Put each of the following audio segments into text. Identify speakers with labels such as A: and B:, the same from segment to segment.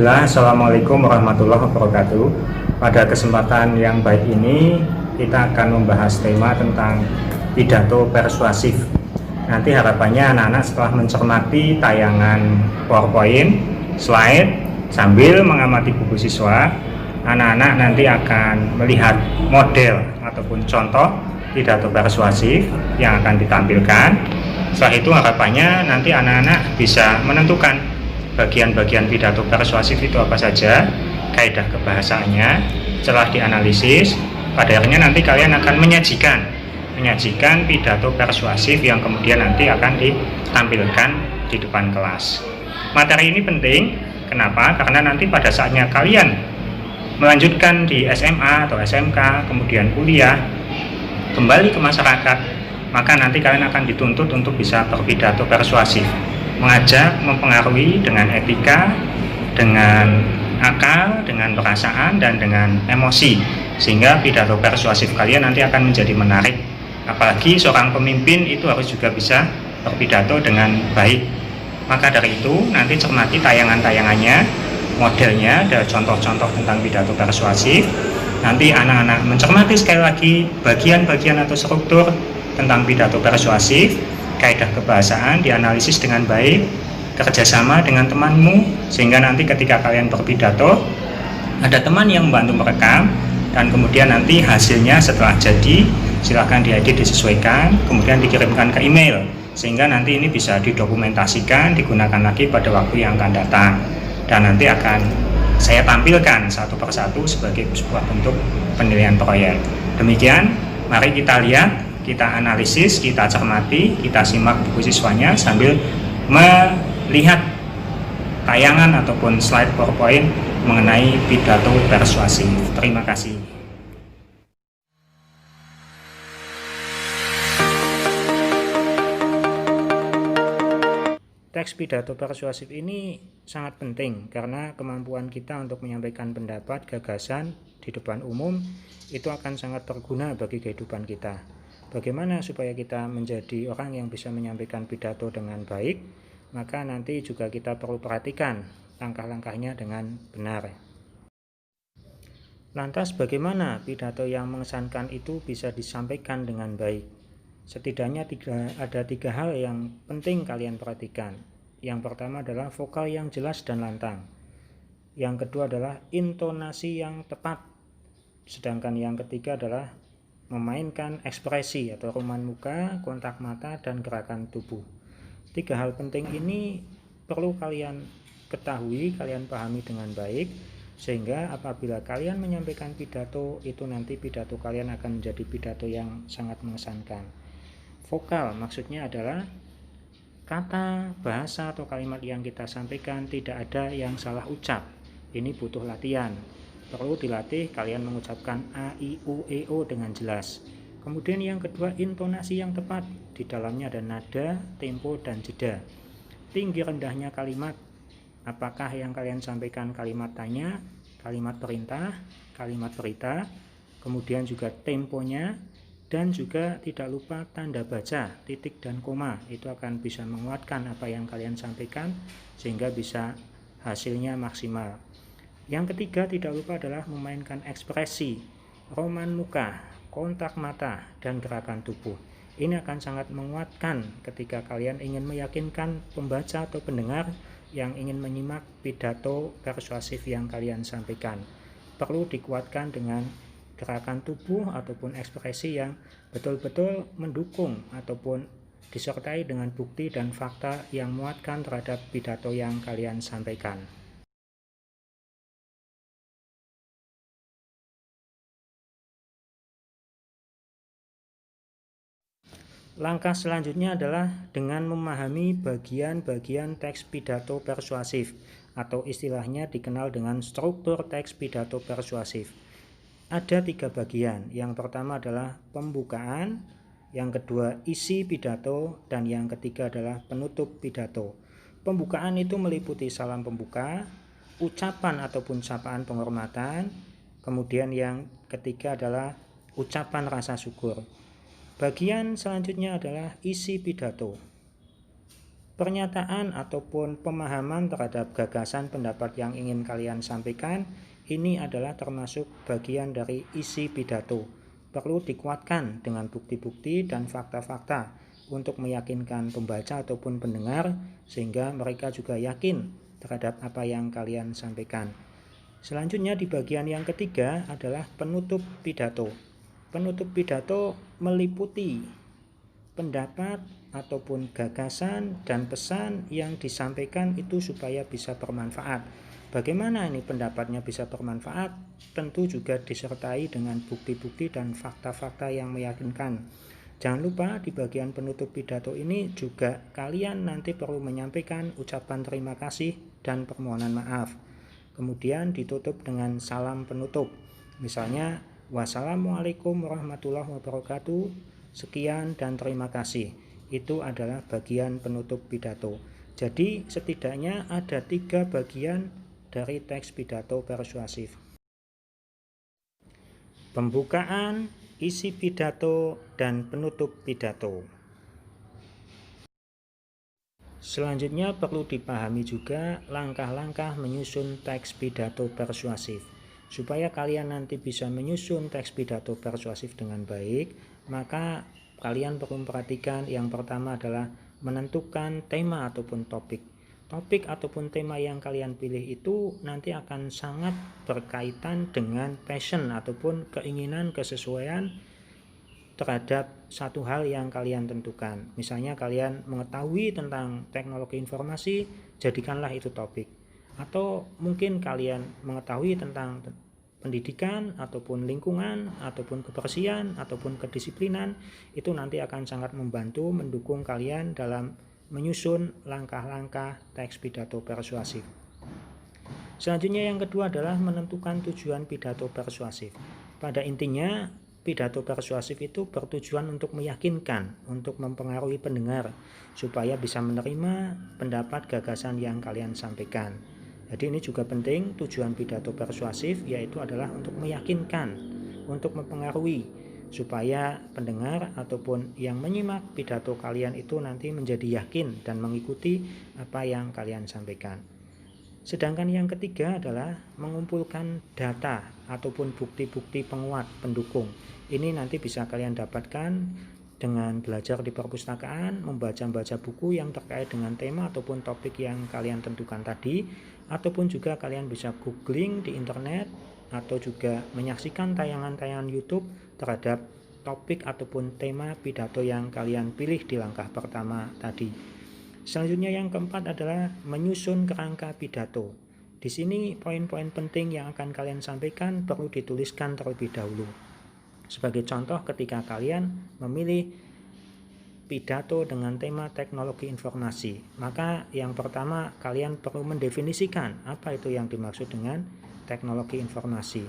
A: Bismillah, Assalamualaikum warahmatullahi wabarakatuh. Pada kesempatan yang baik ini kita akan membahas tema tentang pidato persuasif. Nanti harapannya anak-anak setelah mencermati tayangan PowerPoint, slide, sambil mengamati buku siswa, anak-anak nanti akan melihat model ataupun contoh pidato persuasif yang akan ditampilkan. Setelah itu harapannya nanti anak-anak bisa menentukan bagian-bagian pidato persuasif itu apa saja, kaidah kebahasaannya. Setelah dianalisis, pada akhirnya nanti kalian akan menyajikan pidato persuasif yang kemudian nanti akan ditampilkan di depan kelas. Materi ini penting, kenapa? Karena nanti pada saatnya kalian melanjutkan di SMA atau SMK, kemudian kuliah, kembali ke masyarakat, maka nanti kalian akan dituntut untuk bisa berpidato persuasif, mengajak, mempengaruhi dengan etika, dengan akal, dengan perasaan, dan dengan emosi, sehingga pidato persuasif kalian nanti akan menjadi menarik. Apalagi seorang pemimpin itu harus juga bisa berpidato dengan baik. Maka dari itu nanti cermati tayangan-tayangannya, modelnya, ada contoh-contoh tentang pidato persuasif. Nanti anak-anak mencermati sekali lagi bagian-bagian atau struktur tentang pidato persuasif, kaidah kebahasaan dianalisis dengan baik, kerjasama dengan temanmu, sehingga nanti ketika kalian berpidato ada teman yang membantu merekam, dan kemudian nanti hasilnya setelah jadi silahkan diedit, disesuaikan, kemudian dikirimkan ke email, sehingga nanti ini bisa didokumentasikan, digunakan lagi pada waktu yang akan datang, dan nanti akan saya tampilkan satu persatu sebagai sebuah bentuk penilaian proyek. Demikian, mari kita lihat, kita analisis, kita cermati, kita simak buku siswanya sambil melihat tayangan ataupun slide PowerPoint mengenai pidato persuasif. Terima kasih. Teks pidato persuasif ini sangat penting karena kemampuan kita untuk menyampaikan pendapat, gagasan di depan umum itu akan sangat berguna bagi kehidupan kita. Bagaimana supaya kita menjadi orang yang bisa menyampaikan pidato dengan baik? Maka nanti juga kita perlu perhatikan langkah-langkahnya dengan benar. Lantas bagaimana pidato yang mengesankan itu bisa disampaikan dengan baik? Setidaknya ada tiga hal yang penting kalian perhatikan. Yang pertama adalah vokal yang jelas dan lantang. Yang kedua adalah intonasi yang tepat. Sedangkan yang ketiga adalah memainkan ekspresi atau raut muka, kontak mata, dan gerakan tubuh. Tiga hal penting ini perlu kalian ketahui, kalian pahami dengan baik, sehingga apabila kalian menyampaikan pidato, itu nanti pidato kalian akan menjadi pidato yang sangat mengesankan. Vokal maksudnya adalah kata, bahasa, atau kalimat yang kita sampaikan tidak ada yang salah ucap. Ini butuh latihan. Perlu dilatih kalian mengucapkan A, I, U, E, O dengan jelas. Kemudian yang kedua, intonasi yang tepat. Di dalamnya ada nada, tempo, dan jeda. Tinggi rendahnya kalimat. Apakah yang kalian sampaikan kalimat tanya, kalimat perintah, kalimat berita, kemudian juga temponya, dan juga tidak lupa tanda baca, titik dan koma. Itu akan bisa menguatkan apa yang kalian sampaikan sehingga bisa hasilnya maksimal. Yang ketiga tidak lupa adalah memainkan ekspresi, raut muka, kontak mata, dan gerakan tubuh. Ini akan sangat menguatkan ketika kalian ingin meyakinkan pembaca atau pendengar yang ingin menyimak pidato persuasif yang kalian sampaikan. Perlu dikuatkan dengan gerakan tubuh ataupun ekspresi yang betul-betul mendukung ataupun disertai dengan bukti dan fakta yang menguatkan terhadap pidato yang kalian sampaikan. Langkah selanjutnya adalah dengan memahami bagian-bagian teks pidato persuasif atau istilahnya dikenal dengan struktur teks pidato persuasif. Ada tiga bagian. Yang pertama adalah pembukaan, yang kedua isi pidato, dan yang ketiga adalah penutup pidato. Pembukaan itu meliputi salam pembuka, ucapan ataupun sapaan penghormatan, kemudian yang ketiga adalah ucapan rasa syukur. Bagian selanjutnya adalah isi pidato. pernyataan ataupun pemahaman terhadap gagasan pendapat yang ingin kalian sampaikan. Ini adalah termasuk bagian dari isi pidato. Perlu dikuatkan dengan bukti-bukti dan fakta-fakta untuk meyakinkan pembaca ataupun pendengar, sehingga mereka juga yakin terhadap apa yang kalian sampaikan. Selanjutnya di bagian yang ketiga adalah penutup pidato. Penutup pidato meliputi pendapat ataupun gagasan dan pesan yang disampaikan itu supaya bisa bermanfaat. Bagaimana ini pendapatnya bisa bermanfaat? Tentu juga disertai dengan bukti-bukti dan fakta-fakta yang meyakinkan. Jangan lupa di bagian penutup pidato ini juga kalian nanti perlu menyampaikan ucapan terima kasih dan permohonan maaf. Kemudian ditutup dengan salam penutup. Misalnya, wassalamualaikum warahmatullahi wabarakatuh, sekian dan terima kasih. Itu adalah bagian penutup pidato. Jadi setidaknya ada 3 bagian dari teks pidato persuasif: pembukaan, isi pidato, dan penutup pidato. Selanjutnya perlu dipahami juga langkah-langkah menyusun teks pidato persuasif. Supaya kalian nanti bisa menyusun teks pidato persuasif dengan baik, maka kalian perlu memperhatikan yang pertama adalah menentukan tema ataupun topik. Topik ataupun tema yang kalian pilih itu nanti akan sangat berkaitan dengan passion ataupun keinginan, kesesuaian terhadap satu hal yang kalian tentukan. Misalnya kalian mengetahui tentang teknologi informasi, jadikanlah itu topik. Atau mungkin kalian mengetahui tentang pendidikan ataupun lingkungan ataupun kebersihan ataupun kedisiplinan, itu nanti akan sangat membantu mendukung kalian dalam menyusun langkah-langkah teks pidato persuasif. Selanjutnya yang kedua adalah menentukan tujuan pidato persuasif. Pada intinya pidato persuasif itu bertujuan untuk meyakinkan, untuk mempengaruhi pendengar supaya bisa menerima pendapat gagasan yang kalian sampaikan. Jadi ini juga penting, tujuan pidato persuasif yaitu adalah untuk meyakinkan, untuk mempengaruhi supaya pendengar ataupun yang menyimak pidato kalian itu nanti menjadi yakin dan mengikuti apa yang kalian sampaikan. Sedangkan yang ketiga adalah mengumpulkan data ataupun bukti-bukti penguat pendukung. Ini nanti bisa kalian dapatkan dengan belajar di perpustakaan, membaca-baca buku yang terkait dengan tema ataupun topik yang kalian tentukan tadi, ataupun juga kalian bisa googling di internet atau juga menyaksikan tayangan-tayangan YouTube terhadap topik ataupun tema pidato yang kalian pilih di langkah pertama tadi. Selanjutnya yang keempat adalah menyusun kerangka pidato. Di sini poin-poin penting yang akan kalian sampaikan perlu dituliskan terlebih dahulu. Sebagai contoh, ketika kalian memilih pidato dengan tema teknologi informasi, maka yang pertama kalian perlu mendefinisikan apa itu yang dimaksud dengan teknologi informasi.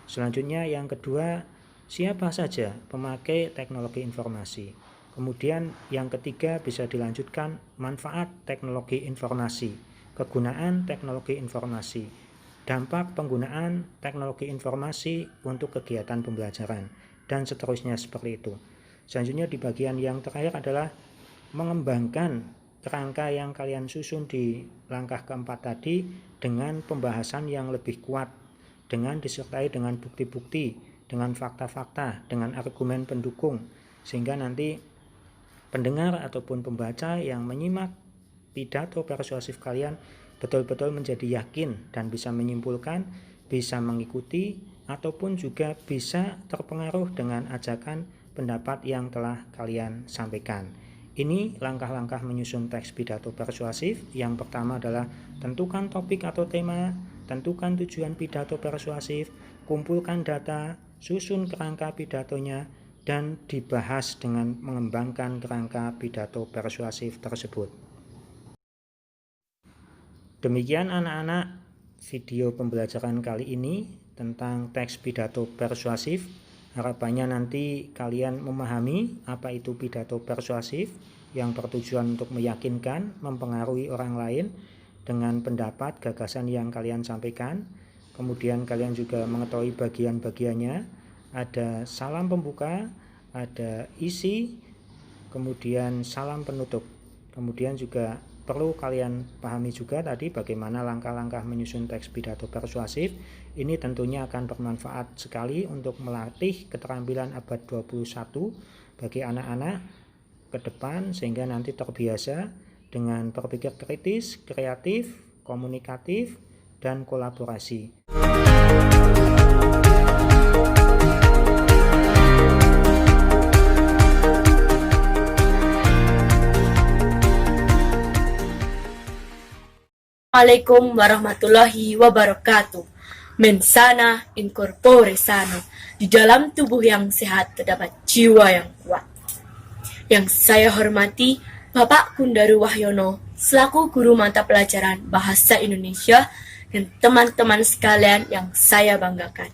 A: Selanjutnya yang kedua, siapa saja pemakai teknologi informasi. Kemudian yang ketiga bisa dilanjutkan manfaat teknologi informasi, kegunaan teknologi informasi, dampak penggunaan teknologi informasi untuk kegiatan pembelajaran, dan seterusnya seperti itu. Selanjutnya di bagian yang terakhir adalah mengembangkan kerangka yang kalian susun di langkah keempat tadi dengan pembahasan yang lebih kuat, dengan disertai dengan bukti-bukti, dengan fakta-fakta, dengan argumen pendukung, sehingga nanti pendengar ataupun pembaca yang menyimak pidato persuasif kalian betul-betul menjadi yakin dan bisa menyimpulkan, bisa mengikuti, ataupun juga bisa terpengaruh dengan ajakan pendapat yang telah kalian sampaikan. Ini langkah-langkah menyusun teks pidato persuasif. Yang pertama adalah tentukan topik atau tema, tentukan tujuan pidato persuasif, kumpulkan data, susun kerangka pidatonya, dan dibahas dengan mengembangkan kerangka pidato persuasif tersebut. Demikian anak-anak video pembelajaran kali ini tentang teks pidato persuasif. Harapannya nanti kalian memahami apa itu pidato persuasif yang bertujuan untuk meyakinkan, mempengaruhi orang lain dengan pendapat, gagasan yang kalian sampaikan. Kemudian kalian juga mengetahui bagian-bagiannya. Ada salam pembuka, ada isi, kemudian salam penutup. Kemudian juga perlu kalian pahami juga tadi bagaimana langkah-langkah menyusun teks pidato persuasif. Ini tentunya akan bermanfaat sekali untuk melatih keterampilan abad 21 bagi anak-anak ke depan, sehingga nanti terbiasa dengan berpikir kritis, kreatif, komunikatif, dan kolaborasi.
B: Assalamualaikum warahmatullahi wabarakatuh. Mensana in corpore sano. Di dalam tubuh yang sehat terdapat jiwa yang kuat. Yang saya hormati Bapak Kundaru Wahyono selaku guru mata pelajaran Bahasa Indonesia dan teman-teman sekalian yang saya banggakan.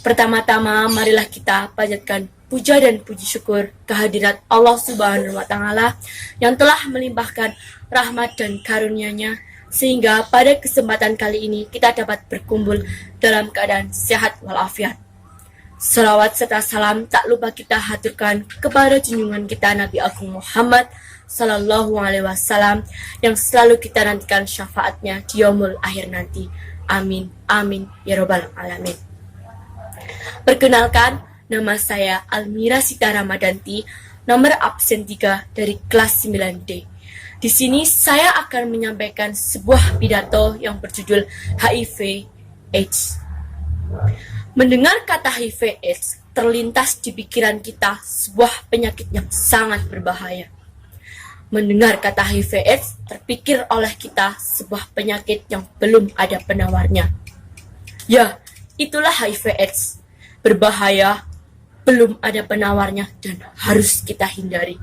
B: Pertama-tama marilah kita panjatkan puja dan puji syukur kehadirat Allah Subhanahu wa Ta'ala yang telah melimpahkan rahmat dan karunia-Nya sehingga pada kesempatan kali ini kita dapat berkumpul dalam keadaan sehat walafiat. Salawat serta salam tak lupa kita haturkan kepada junjungan kita Nabi Agung Muhammad Sallallahu Alaihi Wasallam yang selalu kita nantikan syafaatnya di yaumul akhir nanti. Amin, amin, ya robbal alamin. Perkenalkan, nama saya Almira Sita Ramadanti, nomor absen 3 dari kelas 9D. Di sini saya akan menyampaikan sebuah pidato yang berjudul HIV/AIDS. Mendengar kata HIV/AIDS, terlintas di pikiran kita sebuah penyakit yang sangat berbahaya. Mendengar kata HIV/AIDS, terpikir oleh kita sebuah penyakit yang belum ada penawarnya. Ya, itulah HIV/AIDS. Berbahaya, belum ada penawarnya, dan harus kita hindari.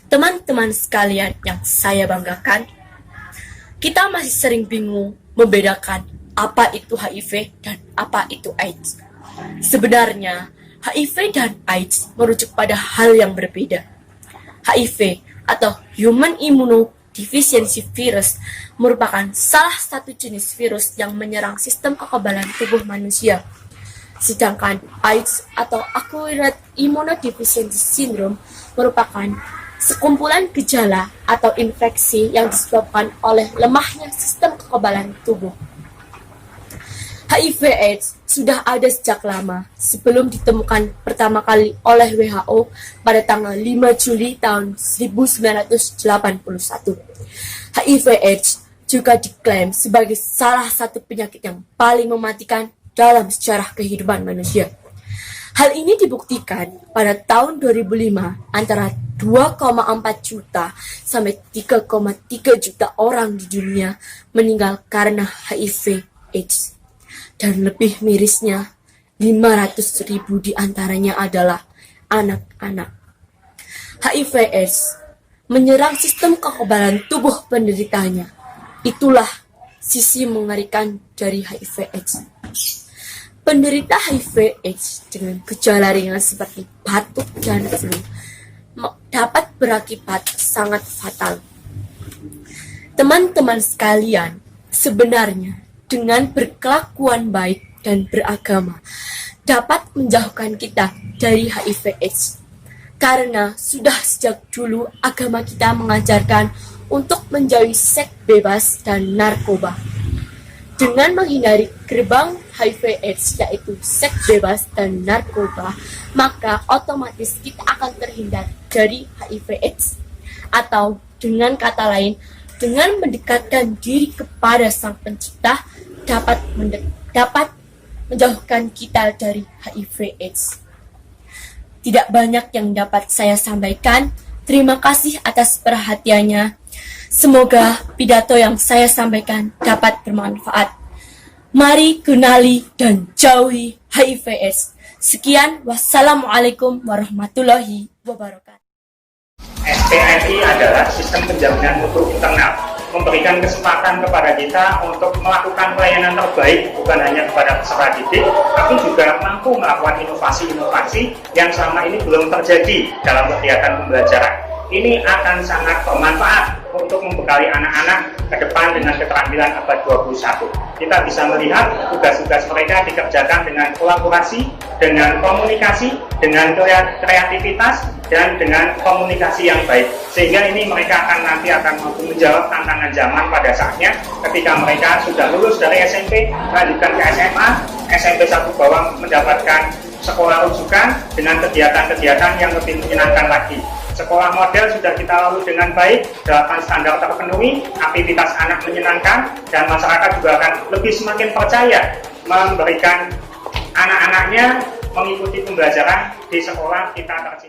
B: Teman-teman sekalian yang saya banggakan, kita masih sering bingung membedakan apa itu HIV dan apa itu AIDS. Sebenarnya, HIV dan AIDS merujuk pada hal yang berbeda. HIV atau Human Immunodeficiency Virus merupakan salah satu jenis virus yang menyerang sistem kekebalan tubuh manusia. Sedangkan AIDS atau Acquired Immunodeficiency Syndrome merupakan sekumpulan gejala atau infeksi yang disebabkan oleh lemahnya sistem kekebalan tubuh. HIV/AIDS sudah ada sejak lama, sebelum ditemukan pertama kali oleh WHO pada tanggal 5 Juli tahun 1981. HIV/AIDS juga diklaim sebagai salah satu penyakit yang paling mematikan dalam sejarah kehidupan manusia. Hal ini dibuktikan pada tahun 2005 antara 2,4 juta sampai 3,3 juta orang di dunia meninggal karena HIV/AIDS. Dan lebih mirisnya, 500.000 diantaranya adalah anak-anak. HIV/AIDS menyerang sistem kekebalan tubuh penderitanya. Itulah sisi mengerikan dari HIV/AIDS. Penderita HIV/AIDS dengan gejala ringan seperti batuk dan flu dapat berakibat sangat fatal. Teman-teman sekalian, sebenarnya dengan berkelakuan baik dan beragama dapat menjauhkan kita dari HIV/AIDS. Karena sudah sejak dulu agama kita mengajarkan untuk menjauhi seks bebas dan narkoba. Dengan menghindari gerbang HIV/AIDS yaitu seks bebas dan narkoba, maka otomatis kita akan terhindar dari HIV/AIDS. Atau dengan kata lain, dengan mendekatkan diri kepada Sang Pencipta dapat menjauhkan kita dari HIV/AIDS. Tidak banyak yang dapat saya sampaikan. Terima kasih atas perhatiannya. Semoga pidato yang saya sampaikan dapat bermanfaat. Mari kenali dan jauhi HIV/AIDS. Sekian, wassalamualaikum warahmatullahi wabarakatuh.
A: SPMI adalah sistem penjaminan mutu internal, memberikan kesempatan kepada kita untuk melakukan pelayanan terbaik bukan hanya kepada peserta didik, tapi juga mampu melakukan inovasi-inovasi yang selama ini belum terjadi dalam kegiatan pembelajaran. ini akan sangat bermanfaat untuk membekali anak-anak ke depan dengan keterampilan abad 21. Kita bisa melihat tugas-tugas mereka dikerjakan dengan kolaborasi, dengan komunikasi, dengan kreativitas, dan dengan komunikasi yang baik. Sehingga ini mereka nanti akan mampu menjawab tantangan zaman pada saatnya ketika mereka sudah lulus dari SMP, lanjutkan ke SMA, SMP 1 bawah mendapatkan sekolah rujukan dengan kegiatan-kegiatan yang lebih menyenangkan lagi. Sekolah model sudah kita lalui dengan baik, 8 standar terpenuhi, aktivitas anak menyenangkan, dan masyarakat juga akan lebih semakin percaya memberikan anak-anaknya mengikuti pembelajaran di sekolah kita tercinta.